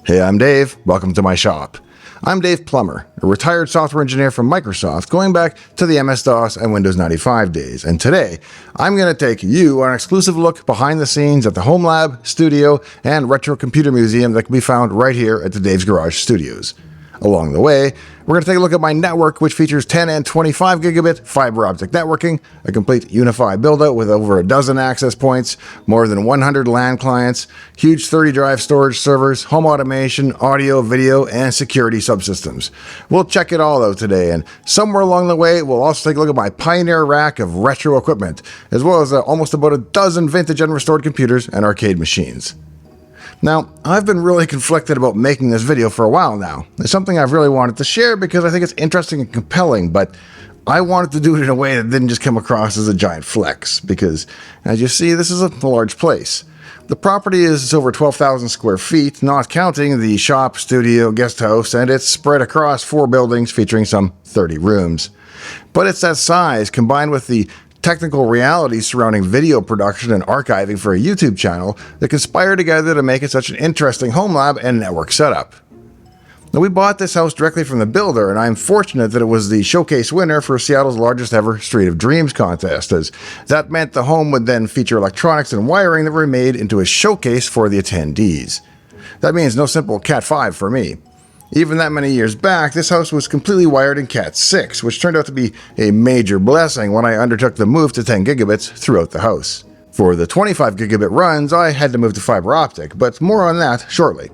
Hey, I'm Dave. Welcome to my shop. I'm Dave Plummer, a retired software engineer from Microsoft going back to the MS-DOS and Windows 95 days. And today, I'm going to take you on an exclusive look behind the scenes at the Homelab, Studio, and Retro Computer Museum that can be found right here at the Dave's Garage Studios. Along the way, we're going to take a look at my network, which features 10 and 25 gigabit fiber optic networking, a complete unified build-out with over a dozen access points, more than 100 LAN clients, huge 30-drive storage servers, home automation, audio, video, and security subsystems. We'll check it all out today, and somewhere along the way, we'll also take a look at my Pioneer rack of retro equipment, as well as almost about a dozen vintage and restored computers and arcade machines. Now, I've been really conflicted about making this video for a while now. It's something I've really wanted to share because I think it's interesting and compelling, but I wanted to do it in a way that didn't just come across as a giant flex, because, as you see, this is a large place. The property is over 12,000 square feet, not counting the shop, studio, guest house, and it's spread across 4 buildings featuring some 30 rooms. But it's that size, combined with the technical realities surrounding video production and archiving for a YouTube channel that conspire together to make it such an interesting home lab and network setup. Now, we bought this house directly from the builder, and I'm fortunate that it was the showcase winner for Seattle's largest ever Street of Dreams contest, as that meant the home would then feature electronics and wiring that were made into a showcase for the attendees. That means no simple Cat 5 for me. Even that many years back, this house was completely wired in Cat 6, which turned out to be a major blessing when I undertook the move to 10 gigabits throughout the house. For the 25 gigabit runs, I had to move to fiber optic, but more on that shortly.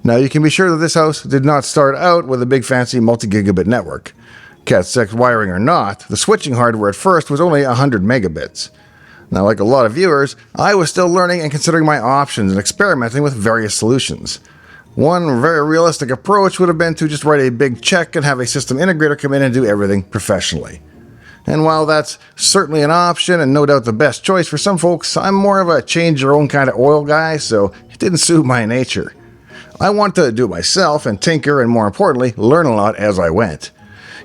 Now, you can be sure that this house did not start out with a big fancy multi-gigabit network. Cat 6 wiring or not, the switching hardware at first was only 100 megabits. Now, like a lot of viewers, I was still learning and considering my options and experimenting with various solutions. One very realistic approach would have been to just write a big check and have a system integrator come in and do everything professionally. And while that's certainly an option and no doubt the best choice for some folks, I'm more of a change your own kind of oil guy, so it didn't suit my nature. I wanted to do it myself and tinker and, more importantly, learn a lot as I went.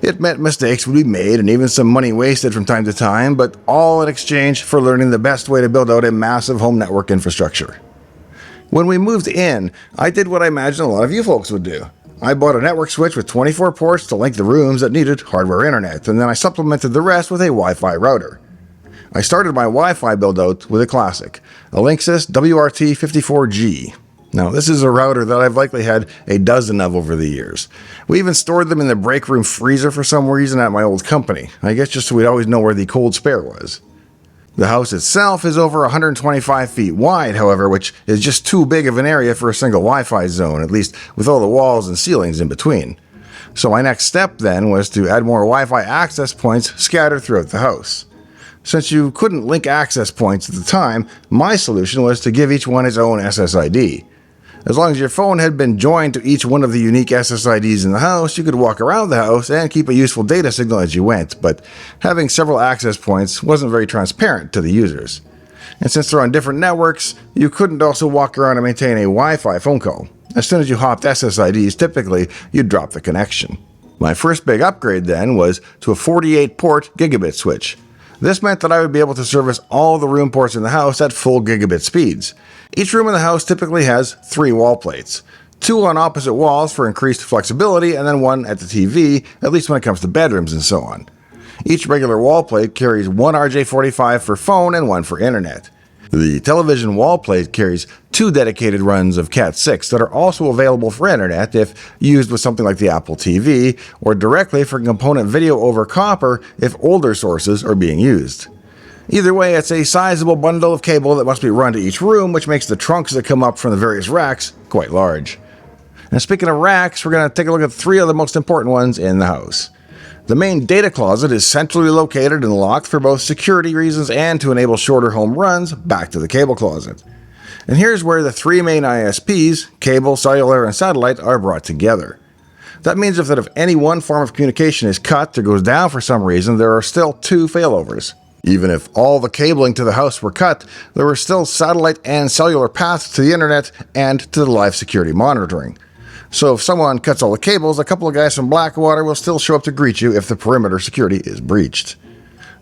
It meant mistakes would be made and even some money wasted from time to time, but all in exchange for learning the best way to build out a massive home network infrastructure. When we moved in, I did what I imagine a lot of you folks would do. I bought a network switch with 24 ports to link the rooms that needed hardware internet, and then I supplemented the rest with a Wi-Fi router. I started my Wi-Fi build-out with a classic, a Linksys WRT54G. Now, this is a router that I've likely had a dozen of over the years. We even stored them in the break room freezer for some reason at my old company, I guess just so we'd always know where the cold spare was. The house itself is over 125 feet wide, however, which is just too big of an area for a single Wi-Fi zone, at least with all the walls and ceilings in between. So my next step then was to add more Wi-Fi access points scattered throughout the house. Since you couldn't link access points at the time, my solution was to give each one its own SSID. As long as your phone had been joined to each one of the unique SSIDs in the house, you could walk around the house and keep a useful data signal as you went, but having several access points wasn't very transparent to the users. And since they're on different networks, you couldn't also walk around and maintain a Wi-Fi phone call. As soon as you hopped SSIDs, typically, you'd drop the connection. My first big upgrade then was to a 48-port gigabit switch. This meant that I would be able to service all the room ports in the house at full gigabit speeds. Each room in the house typically has 3 wall plates, 2 on opposite walls for increased flexibility, and then 1 at the TV, at least when it comes to bedrooms and so on. Each regular wall plate carries 1 RJ45 for phone and 1 for internet. The television wall plate carries 2 dedicated runs of Cat 6 that are also available for internet if used with something like the Apple TV, or directly for component video over copper if older sources are being used. Either way, it's a sizable bundle of cable that must be run to each room, which makes the trunks that come up from the various racks quite large. And speaking of racks, we're going to take a look at 3 of the most important ones in the house. The main data closet is centrally located and locked for both security reasons and to enable shorter home runs back to the cable closet. And here's where the 3 main ISPs, cable, cellular, and satellite, are brought together. That means if any one form of communication is cut or goes down for some reason, there are still 2 failovers. Even if all the cabling to the house were cut, there were still satellite and cellular paths to the internet and to the live security monitoring. So if someone cuts all the cables, a couple of guys from Blackwater will still show up to greet you if the perimeter security is breached.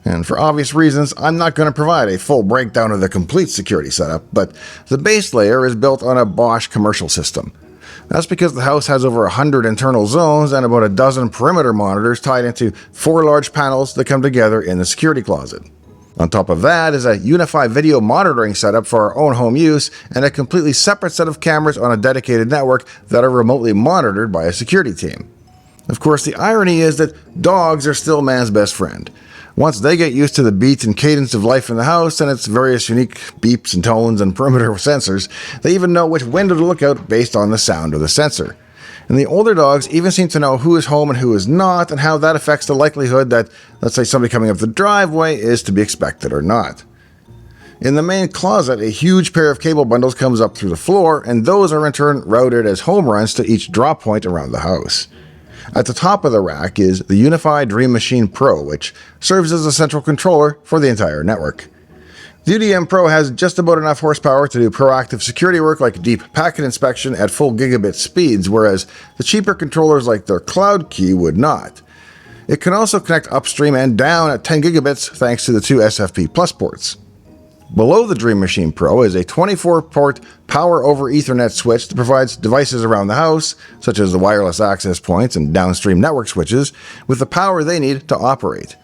And for obvious reasons, I'm not going to provide a full breakdown of the complete security setup, but the base layer is built on a Bosch commercial system. That's because the house has over 100 internal zones and about a dozen perimeter monitors tied into 4 large panels that come together in the security closet. On top of that is a unified video monitoring setup for our own home use and a completely separate set of cameras on a dedicated network that are remotely monitored by a security team. Of course, the irony is that dogs are still man's best friend. Once they get used to the beat and cadence of life in the house and its various unique beeps and tones and perimeter sensors, they even know which window to look out based on the sound of the sensor. And the older dogs even seem to know who is home and who is not, and how that affects the likelihood that, let's say, somebody coming up the driveway is to be expected or not. In the main closet, a huge pair of cable bundles comes up through the floor, and those are in turn routed as home runs to each drop point around the house. At the top of the rack is the Unified Dream Machine Pro, which serves as a central controller for the entire network. The UDM Pro has just about enough horsepower to do proactive security work like deep packet inspection at full gigabit speeds, whereas the cheaper controllers like their Cloud Key would not. It can also connect upstream and down at 10 gigabits thanks to the 2 SFP Plus ports. Below the Dream Machine Pro is a 24-port Power over Ethernet switch that provides devices around the house, such as the wireless access points and downstream network switches, with the power they need to operate.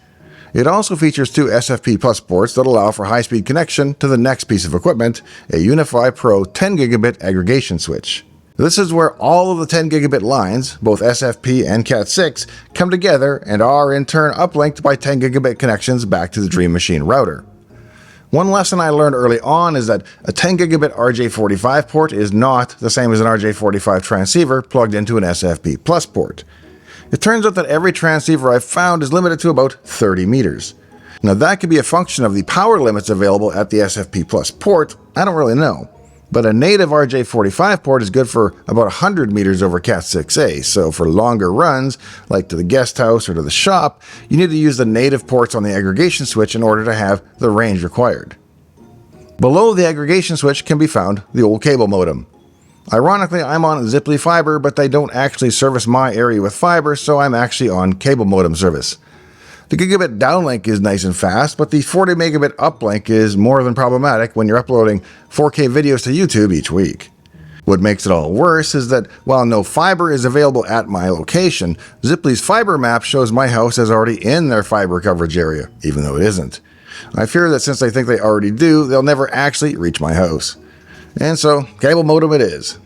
It also features 2 SFP Plus ports that allow for high-speed connection to the next piece of equipment, a Unify Pro 10 gigabit aggregation switch. This is where all of the 10 gigabit lines, both SFP and Cat6, come together and are in turn uplinked by 10 gigabit connections back to the Dream Machine router. One lesson I learned early on is that a 10 gigabit RJ45 port is not the same as an RJ45 transceiver plugged into an SFP Plus port. It turns out that every transceiver I've found is limited to about 30 meters. Now that could be a function of the power limits available at the SFP Plus port, I don't really know. But a native RJ45 port is good for about 100 meters over Cat6a, so for longer runs, like to the guest house or to the shop, you need to use the native ports on the aggregation switch in order to have the range required. Below the aggregation switch can be found the old cable modem. Ironically, I'm on Ziply fiber, but they don't actually service my area with fiber, so I'm actually on cable modem service. The gigabit downlink is nice and fast, but the 40 megabit uplink is more than problematic when you're uploading 4K videos to YouTube each week. What makes it all worse is that while no fiber is available at my location, Ziply's fiber map shows my house as already in their fiber coverage area, even though it isn't. I fear that since they think they already do, they'll never actually reach my house. And so, cable modem it is.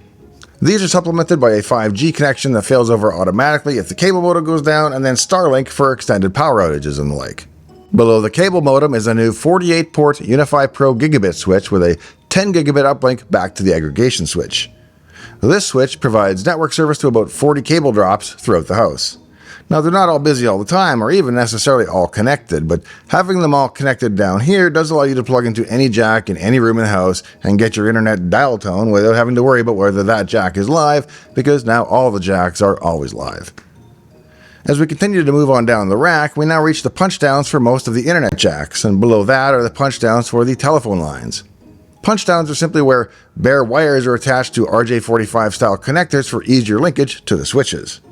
These are supplemented by a 5G connection that fails over automatically if the cable modem goes down, and then Starlink for extended power outages and the like. Below the cable modem is a new 48-port Unify Pro gigabit switch with a 10 gigabit uplink back to the aggregation switch. This switch provides network service to about 40 cable drops throughout the house. Now, they're not all busy all the time or even necessarily all connected, but having them all connected down here does allow you to plug into any jack in any room in the house and get your internet dial tone without having to worry about whether that jack is live, because now all the jacks are always live. As we continue to move on down the rack, we now reach the punch downs for most of the internet jacks, and below that are the punch downs for the telephone lines. Punch downs are simply where bare wires are attached to RJ45 style connectors for easier linkage to the switches.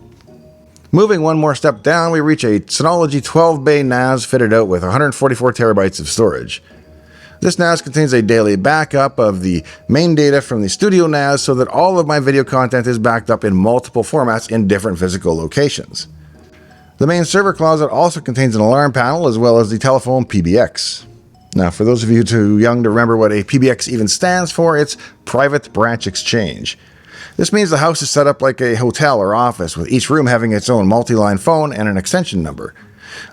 Moving one more step down, we reach a Synology 12-bay NAS fitted out with 144 terabytes of storage. This NAS contains a daily backup of the main data from the studio NAS so that all of my video content is backed up in multiple formats in different physical locations. The main server closet also contains an alarm panel as well as the telephone PBX. Now, for those of you too young to remember what a PBX even stands for, it's Private Branch Exchange. This means the house is set up like a hotel or office, with each room having its own multi-line phone and an extension number.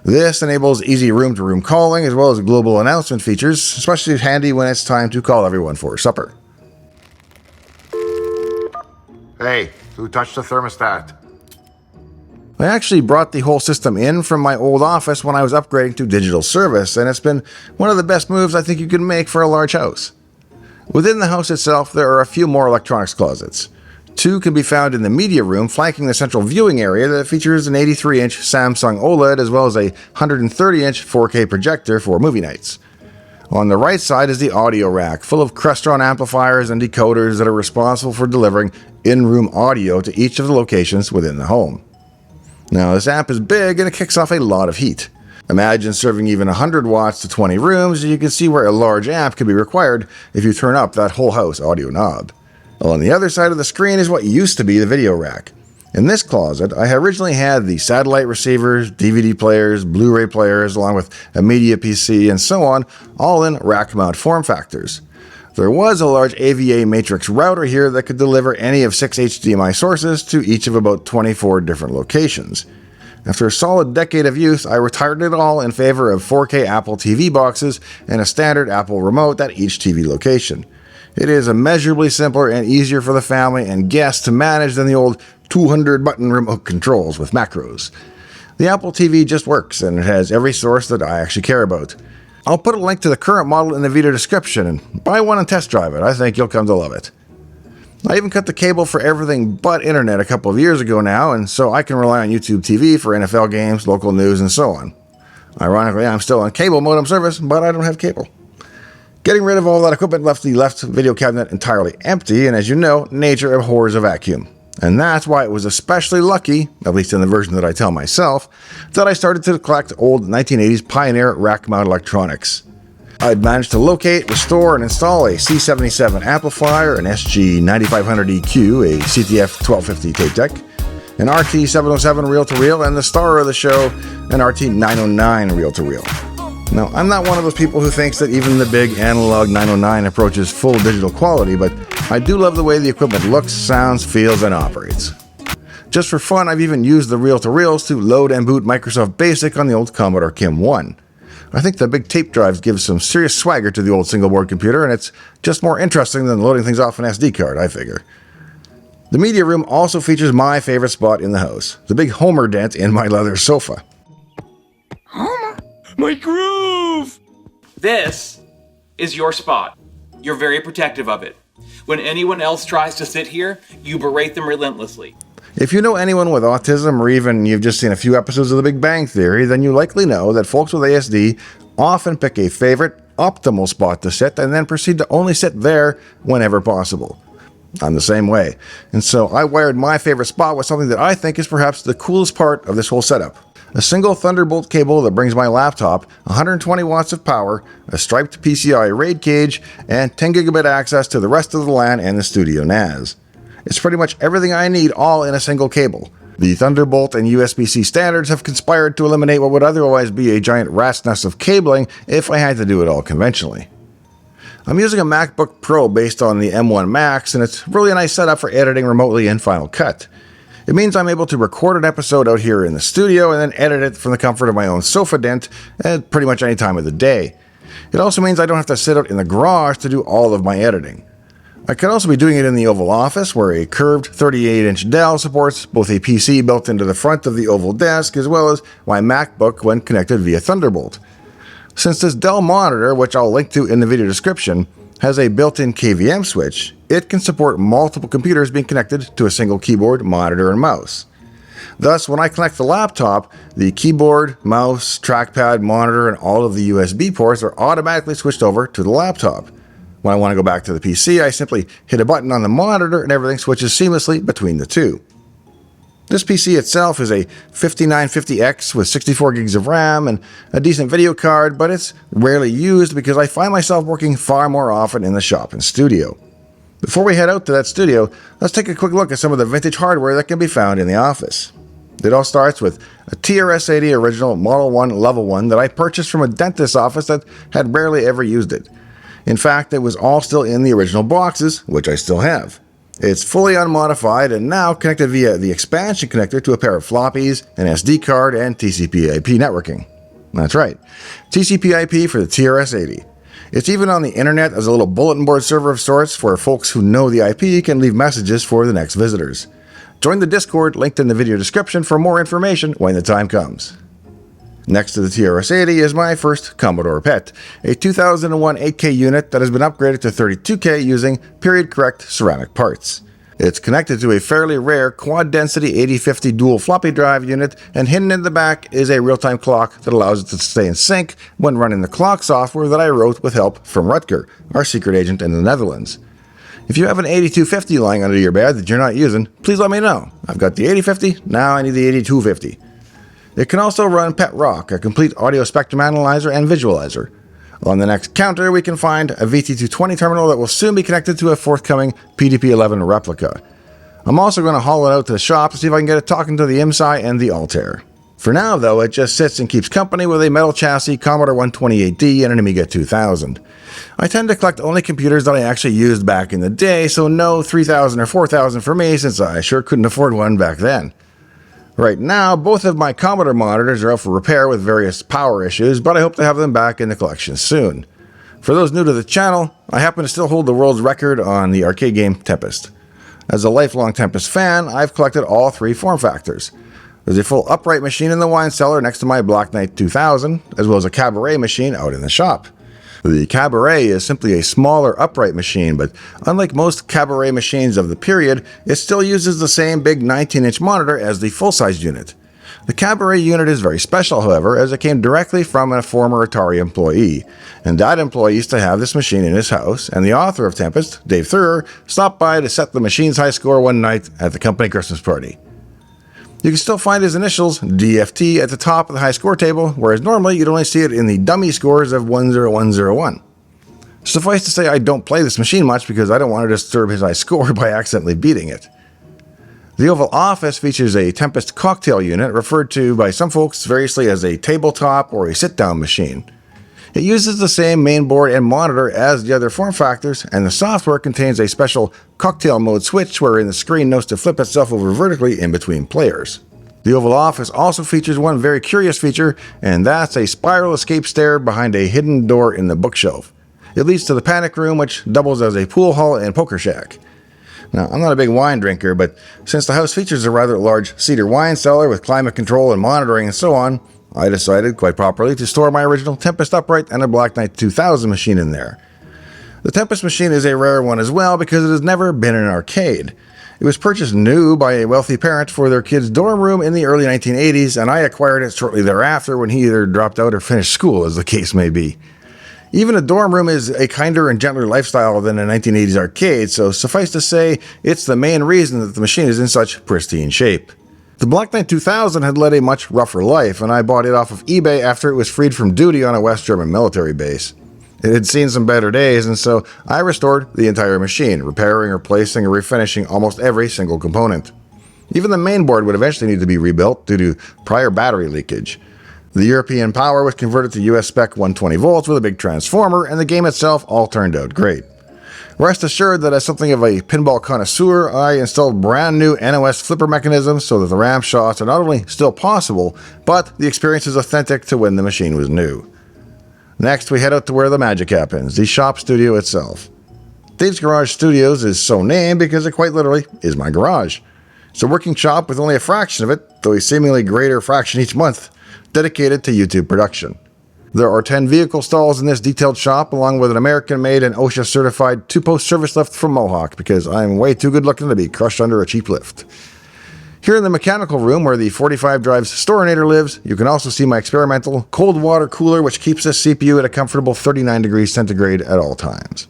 This enables easy room-to-room calling as well as global announcement features, especially handy when it's time to call everyone for supper. Hey, who touched the thermostat? I actually brought the whole system in from my old office when I was upgrading to digital service, and it's been one of the best moves I think you can make for a large house. Within the house itself, there are a few more electronics closets. 2 can be found in the media room, flanking the central viewing area that features an 83-inch Samsung OLED as well as a 130-inch 4K projector for movie nights. On the right side is the audio rack, full of Crestron amplifiers and decoders that are responsible for delivering in-room audio to each of the locations within the home. Now, this amp is big and it kicks off a lot of heat. Imagine serving even 100 watts to 20 rooms, and you can see where a large amp could be required if you turn up that whole house audio knob. On the other side of the screen is what used to be the video rack. In this closet, I originally had the satellite receivers, DVD players, Blu-ray players, along with a media PC and so on, all in rack mount form factors. There was a large AVA matrix router here that could deliver any of 6 HDMI sources to each of about 24 different locations. After a solid decade of use, I retired it all in favor of 4K Apple TV boxes and a standard Apple remote at each TV location. It is immeasurably simpler and easier for the family and guests to manage than the old 200-button remote controls with macros. The Apple TV just works, and it has every source that I actually care about. I'll put a link to the current model in the video description, and buy one and test drive it. I think you'll come to love it. I even cut the cable for everything but internet a couple of years ago now, and so I can rely on YouTube TV for NFL games, local news, and so on. Ironically, I'm still on cable modem service, but I don't have cable. Getting rid of all that equipment left the left video cabinet entirely empty, and as you know, nature abhors a vacuum. And that's why it was especially lucky, at least in the version that I tell myself, that I started to collect old 1980s Pioneer rack-mount electronics. I'd managed to locate, restore, and install a C77 amplifier, an SG9500 EQ, a CTF 1250 tape deck, an RT707 reel-to-reel, and the star of the show, an RT909 reel-to-reel. Now, I'm not one of those people who thinks that even the big analog 909 approaches full digital quality, but I do love the way the equipment looks, sounds, feels, and operates. Just for fun, I've even used the reel-to-reels to load and boot Microsoft Basic on the old Commodore KIM 1. I think the big tape drives give some serious swagger to the old single-board computer, and it's just more interesting than loading things off an SD card, I figure. The media room also features my favorite spot in the house, the big Homer dent in my leather sofa. Homer! My groove! This is your spot. You're very protective of it. When anyone else tries to sit here, you berate them relentlessly. If you know anyone with autism, or even you've just seen a few episodes of The Big Bang Theory, then you likely know that folks with ASD often pick a favorite, optimal spot to sit and then proceed to only sit there whenever possible. I'm the same way, and so I wired my favorite spot with something that I think is perhaps the coolest part of this whole setup. A single Thunderbolt cable that brings my laptop 120 watts of power, a striped PCI RAID cage, and 10 gigabit access to the rest of the LAN and the studio NAS. It's pretty much everything I need all in a single cable. The Thunderbolt and USB-C standards have conspired to eliminate what would otherwise be a giant rat's nest of cabling if I had to do it all conventionally. I'm using a MacBook Pro based on the M1 Max, and it's really a nice setup for editing remotely in Final Cut. It means I'm able to record an episode out here in the studio and then edit it from the comfort of my own sofa dent at pretty much any time of the day. It also means I don't have to sit out in the garage to do all of my editing. I could also be doing it in the Oval Office, where a curved 38-inch Dell supports both a PC built into the front of the Oval desk as well as my MacBook when connected via Thunderbolt. Since this Dell monitor, which I'll link to in the video description, has a built-in KVM switch, it can support multiple computers being connected to a single keyboard, monitor, and mouse. Thus, when I connect the laptop, the keyboard, mouse, trackpad, monitor, and all of the USB ports are automatically switched over to the laptop. When I want to go back to the PC, I simply hit a button on the monitor and everything switches seamlessly between the two. This PC itself is a 5950X with 64 gigs of RAM and a decent video card, but it's rarely used because I find myself working far more often in the shop and studio. Before we head out to that studio, let's take a quick look at some of the vintage hardware that can be found in the office. It all starts with a TRS-80 original Model 1 Level 1 that I purchased from a dentist's office that had barely ever used it. In fact, it was all still in the original boxes, which I still have. It's fully unmodified and now connected via the expansion connector to a pair of floppies, an SD card, and TCP/IP networking. That's right, TCP/IP for the TRS-80. It's even on the internet as a little bulletin board server of sorts where folks who know the IP can leave messages for the next visitors. Join the Discord linked in the video description for more information when the time comes. Next to the TRS-80 is my first Commodore PET, a 2001 8K unit that has been upgraded to 32K using period-correct ceramic parts. It's connected to a fairly rare quad-density 8050 dual floppy drive unit, and hidden in the back is a real-time clock that allows it to stay in sync when running the clock software that I wrote with help from Rutger, our secret agent in the Netherlands. If you have an 8250 lying under your bed that you're not using, please let me know. I've got the 8050, now I need the 8250. It can also run Pet Rock, a complete audio spectrum analyzer and visualizer. On the next counter, we can find a VT220 terminal that will soon be connected to a forthcoming PDP-11 replica. I'm also going to haul it out to the shop to see if I can get it talking to the IMSI and the Altair. For now, though, it just sits and keeps company with a metal chassis, Commodore 128D, and an Amiga 2000. I tend to collect only computers that I actually used back in the day, so no 3000 or 4000 for me, since I sure couldn't afford one back then. Right now, both of my Commodore monitors are out for repair with various power issues, but I hope to have them back in the collection soon. For those new to the channel, I happen to still hold the world's record on the arcade game Tempest. As a lifelong Tempest fan, I've collected all three form factors. There's a full upright machine in the wine cellar next to my Black Knight 2000, as well as a cabaret machine out in the shop. The cabaret is simply a smaller upright machine, but unlike most cabaret machines of the period, it still uses the same big 19-inch monitor as the full-size unit. The cabaret unit is very special, however, as it came directly from a former Atari employee, and that employee used to have this machine in his house, and the author of Tempest, Dave Thurer, stopped by to set the machine's high score one night at the company Christmas party. You can still find his initials, DFT, at the top of the high score table, whereas normally you'd only see it in the dummy scores of 10101. Suffice to say, I don't play this machine much because I don't want to disturb his high score by accidentally beating it. The Oval Office features a Tempest cocktail unit, referred to by some folks variously as a tabletop or a sit-down machine. It uses the same mainboard and monitor as the other form factors, and the software contains a special cocktail mode switch wherein the screen knows to flip itself over vertically in between players. The Oval Office also features one very curious feature, and that's a spiral escape stair behind a hidden door in the bookshelf. It leads to the panic room, which doubles as a pool hall and poker shack. Now, I'm not a big wine drinker, but since the house features a rather large cedar wine cellar with climate control and monitoring and so on, I decided, quite properly, to store my original Tempest upright and a Black Knight 2000 machine in there. The Tempest machine is a rare one as well because it has never been in an arcade. It was purchased new by a wealthy parent for their kid's dorm room in the early 1980s, and I acquired it shortly thereafter when he either dropped out or finished school, as the case may be. Even a dorm room is a kinder and gentler lifestyle than a 1980s arcade, so suffice to say, it's the main reason that the machine is in such pristine shape. The Black Knight 2000 had led a much rougher life, and I bought it off of eBay after it was freed from duty on a West German military base. It had seen some better days, and so I restored the entire machine, repairing, replacing, and refinishing almost every single component. Even the mainboard would eventually need to be rebuilt due to prior battery leakage. The European power was converted to US spec 120 volts with a big transformer, and the game itself all turned out great. Rest assured that as something of a pinball connoisseur, I installed brand new NOS flipper mechanisms so that the ramp shots are not only still possible, but the experience is authentic to when the machine was new. Next, we head out to where the magic happens, the shop studio itself. Dave's Garage Studios is so named because it quite literally is my garage. It's a working shop with only a fraction of it, though a seemingly greater fraction each month, dedicated to YouTube production. There are 10 vehicle stalls in this detailed shop, along with an American-made and OSHA-certified 2-post service lift from Mohawk, because I'm way too good looking to be crushed under a cheap lift. Here in the mechanical room, where the 45 Drives Storinator lives, you can also see my experimental cold water cooler, which keeps this CPU at a comfortable 39 degrees centigrade at all times.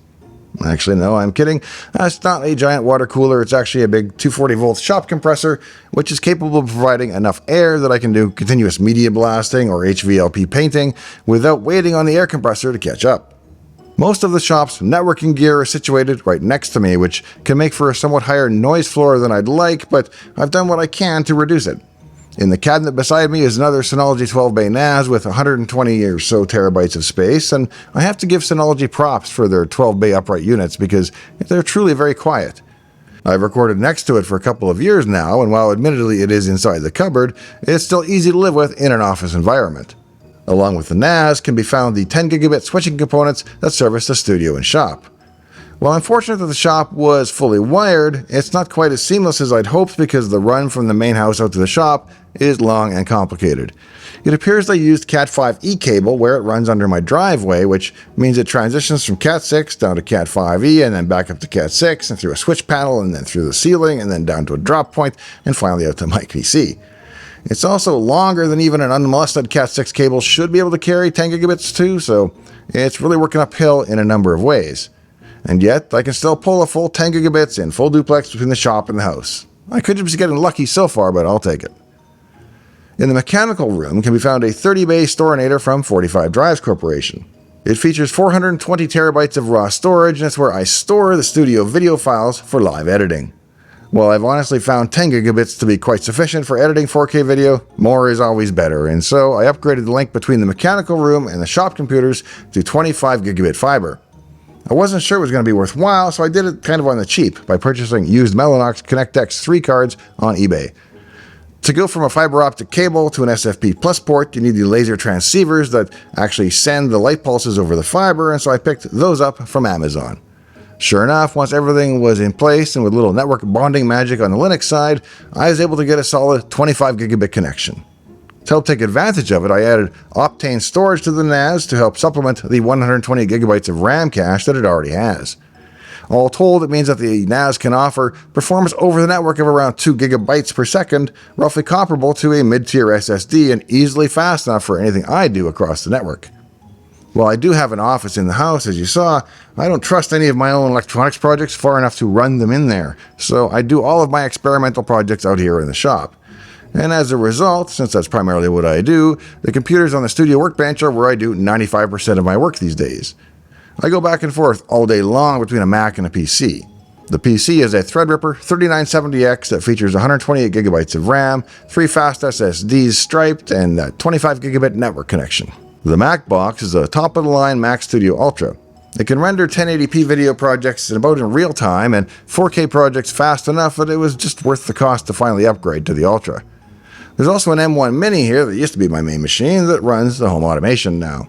Actually, no, I'm kidding. It's not a giant water cooler. It's actually a big 240 volt shop compressor, which is capable of providing enough air that I can do continuous media blasting or HVLP painting without waiting on the air compressor to catch up. Most of the shop's networking gear is situated right next to me, which can make for a somewhat higher noise floor than I'd like, but I've done what I can to reduce it. In the cabinet beside me is another Synology 12-bay NAS with 120 or so terabytes of space, and I have to give Synology props for their 12-bay upright units because they're truly very quiet. I've recorded next to it for a couple of years now, and while admittedly it is inside the cupboard, it's still easy to live with in an office environment. Along with the NAS can be found the 10 gigabit switching components that service the studio and shop. While I'm fortunate that the shop was fully wired, it's not quite as seamless as I'd hoped because the run from the main house out to the shop is long and complicated. It appears they used Cat5e cable where it runs under my driveway, which means it transitions from Cat6 down to Cat5e and then back up to Cat6 and through a switch panel and then through the ceiling and then down to a drop point and finally out to my PC. It's also longer than even an unmolested Cat6 cable should be able to carry 10 gigabits to, so it's really working uphill in a number of ways. And yet, I can still pull a full 10 gigabits in full duplex between the shop and the house. I could just be getting lucky so far, but I'll take it. In the mechanical room can be found a 30-bay Storinator from 45 Drives Corporation. It features 420 terabytes of raw storage, and it's where I store the studio video files for live editing. Well, I've honestly found 10 gigabits to be quite sufficient for editing 4K video. More is always better, and so I upgraded the link between the mechanical room and the shop computers to 25 gigabit fiber. I wasn't sure it was going to be worthwhile, so I did it kind of on the cheap by purchasing used Mellanox ConnectX 3 cards on eBay. To go from a fiber optic cable to an SFP Plus port, you need the laser transceivers that actually send the light pulses over the fiber, and so I picked those up from Amazon. Sure enough, once everything was in place and with little network bonding magic on the Linux side, I was able to get a solid 25 gigabit connection. To help take advantage of it, I added Optane storage to the NAS to help supplement the 120 gigabytes of RAM cache that it already has. All told, it means that the NAS can offer performance over the network of around 2 gigabytes per second, roughly comparable to a mid-tier SSD and easily fast enough for anything I do across the network. While I do have an office in the house, as you saw, I don't trust any of my own electronics projects far enough to run them in there, so I do all of my experimental projects out here in the shop. And as a result, since that's primarily what I do, the computers on the studio workbench are where I do 95% of my work these days. I go back and forth all day long between a Mac and a PC. The PC is a Threadripper 3970X that features 128 gigabytes of RAM, 3 fast SSDs striped, and a 25 gigabit network connection. The Mac box is a top-of-the-line Mac Studio Ultra. It can render 1080p video projects about in real time and 4K projects fast enough that it was just worth the cost to finally upgrade to the Ultra. There's also an M1 Mini here that used to be my main machine that runs the home automation now.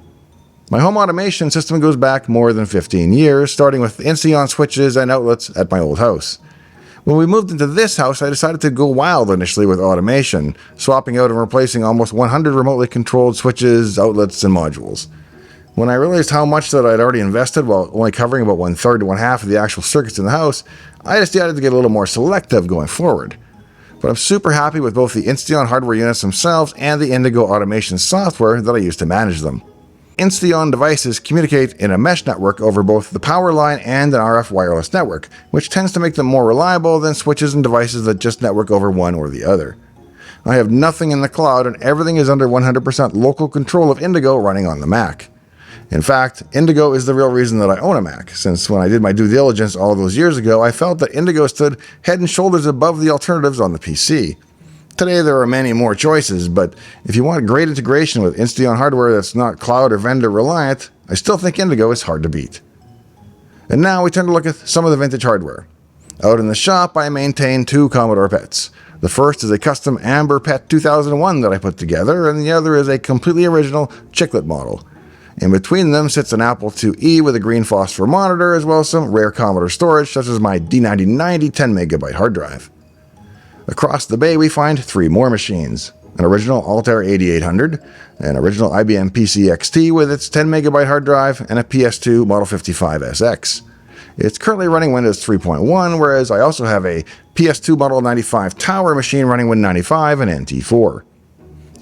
My home automation system goes back more than 15 years, starting with Insteon switches and outlets at my old house. When we moved into this house, I decided to go wild initially with automation, swapping out and replacing almost 100 remotely controlled switches, outlets, and modules. When I realized how much that I'd already invested while only covering about 1/3 to 1/2 of the actual circuits in the house, I decided to get a little more selective going forward. But I'm super happy with both the Insteon hardware units themselves and the Indigo automation software that I use to manage them. Insteon devices communicate in a mesh network over both the power line and an RF wireless network, which tends to make them more reliable than switches and devices that just network over one or the other. I have nothing in the cloud and everything is under 100% local control of Indigo running on the Mac. In fact, Indigo is the real reason that I own a Mac, since when I did my due diligence all those years ago, I felt that Indigo stood head and shoulders above the alternatives on the PC. Today there are many more choices, but if you want great integration with Insteon hardware that's not cloud or vendor reliant, I still think Indigo is hard to beat. And now we turn to look at some of the vintage hardware. Out in the shop, I maintain 2 Commodore PETs. The first is a custom Amber PET 2001 that I put together, and the other is a completely original chiclet model. In between them sits an Apple IIe with a green phosphor monitor, as well as some rare Commodore storage, such as my D9090 10MB hard drive. Across the bay, we find 3 more machines. An original Altair 8800, an original IBM PC XT with its 10MB hard drive, and a PS2 Model 55SX. It's currently running Windows 3.1, whereas I also have a PS2 Model 95 Tower machine running Win 95 and NT4.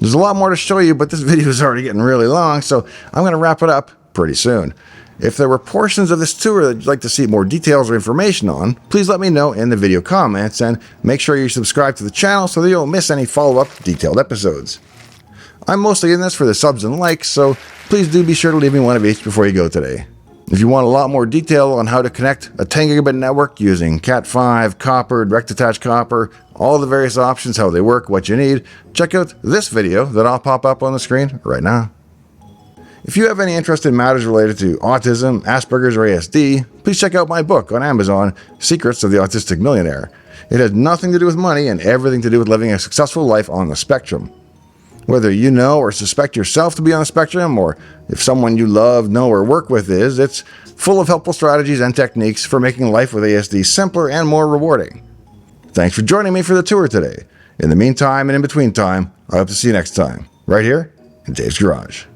There's a lot more to show you, but this video is already getting really long, so I'm going to wrap it up pretty soon. If there were portions of this tour that you'd like to see more details or information on, please let me know in the video comments, and make sure you subscribe to the channel so that you don't miss any follow-up detailed episodes. I'm mostly in this for the subs and likes, so please do be sure to leave me one of each before you go today. If you want a lot more detail on how to connect a 10 gigabit network using Cat5, copper, direct attach copper, all the various options, how they work, what you need, check out this video that I'll pop up on the screen right now. If you have any interest in matters related to autism, Asperger's, or ASD, please check out my book on Amazon, Secrets of the Autistic Millionaire. It has nothing to do with money and everything to do with living a successful life on the spectrum. Whether you know or suspect yourself to be on the spectrum, or if someone you love, know, or work with is, it's full of helpful strategies and techniques for making life with ASD simpler and more rewarding. Thanks for joining me for the tour today. In the meantime and in between time, I hope to see you next time, right here in Dave's Garage.